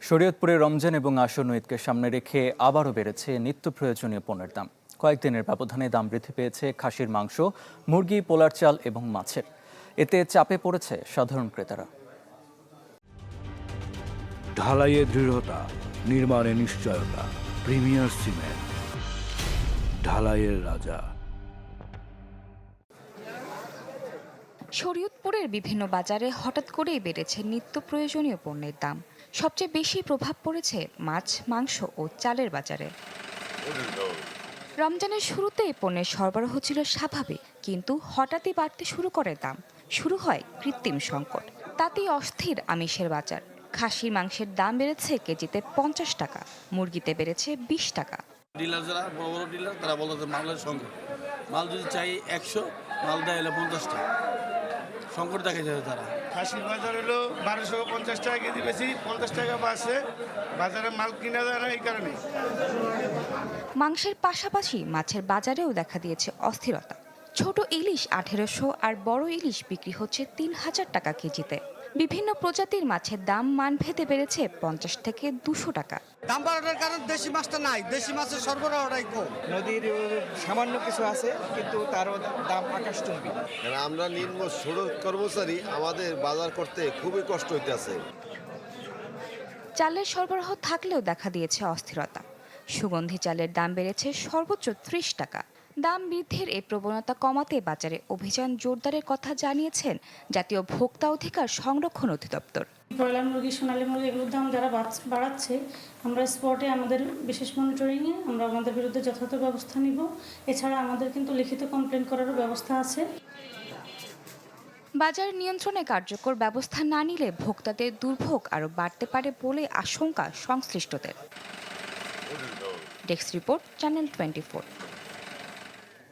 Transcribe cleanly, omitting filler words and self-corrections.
শরীয়তপুরে রমজান এবং আসন্ন ঈদকে সামনে রেখে আবারও বেড়েছে নিত্য প্রয়োজনীয় পণ্যের দাম। কয়েকদিনের ব্যবধানে দাম বৃদ্ধি পেয়েছে খাসির মাংস, মুরগি, পোলার চাল এবং মাছের। এতে চাপে পড়েছে সাধারণ ক্রেতারা। ঢালাইয়ে দৃঢ়তা, নির্মাণে নিশ্চয়তা, প্রিমিয়ার সিমেন্ট, ঢালাইয়ের রাজা। শরীয়তপুরের বিভিন্ন বাজারে হঠাৎ করেই বেড়েছে নিত্য প্রয়োজনীয় পণ্যের দাম। সবচেয়ে বেশি প্রভাব পড়েছে মাছ, মাংস ও চালের বাজারে। রমজানের শুরুতে এই পণ্যের সরবরাহ ছিল স্বাভাবিক, কিন্তু হঠাৎই বাড়তে শুরু করে দাম। শুরু হয় কৃত্রিম সংকট, তাতেই অস্থির আমিষের বাজার। খাসির মাংসের দাম বেড়েছে কেজিতে 50 টাকা, মুরগিতে বেড়েছে 20 টাকা। ডিলার যারা বড় বড় ডিলার তারা বলতে মালের সংকট, মাল যদি চাই 100, মাল দেয় হলো 50 টাকা, সংকট দেখা যায়। তারা খাসির বাজার হলো 1250 টাকা কেজি, বেশি 50 টাকা বাড়ছে। বাজারে মাল কিনা যায় না এই কারণে। মাংসের পাশাপাশি মাছের বাজারেও দেখা দিয়েছে অস্থিরতা। ছোট ইলিশ 1800 আর বড় ইলিশ বিক্রি হচ্ছে 3000 টাকা কেজিতে। বিভিন্ন প্রজাতির মাছের দাম মানভেদে বেড়েছে 50 থেকে 200 টাকা। দাম বাড়ানোর কারণ দেশি মাছটা নাই, দেশি মাছের সরবরাহটাই কম। নদীর সামান্য কিছু আছে, কিন্তু তারও দাম আকাশচুম্বী। আমরা নিম্ন সড়ক কর্মচারী, আমাদের বাজার করতে খুবই কষ্ট হইতেছে। চালের সরবরাহ থাকলেও দেখা দিয়েছে অস্থিরতা। সুগন্ধি চালের দাম বেড়েছে সর্বোচ্চ 30 টাকা। দাম বৃদ্ধির এই প্রবণতা কমাতে বাজারে অভিযান জোরদারের কথা জানিয়েছেন জাতীয় ভোক্তা অধিকার সংরক্ষণ অধিদপ্তর। ব্রয়লার মুরগি, সোনালী মুরগি এগুলোর দাম যারা বাড়াচ্ছে, আমরা স্পটে আমাদের বিশেষ মনিটরিংয়ে আমরা আমাদের বিরুদ্ধে যথাযথ ব্যবস্থা নিব। এছাড়া আমাদের কিন্তু লিখিত কমপ্লেন করারও ব্যবস্থা আছে। বাজার নিয়ন্ত্রণে কার্যকর ব্যবস্থা না নিলে ভোক্তাদের দুর্ভোগ আরও বাড়তে পারে বলে আশঙ্কা সংশ্লিষ্টদের। Desk report, channel 24।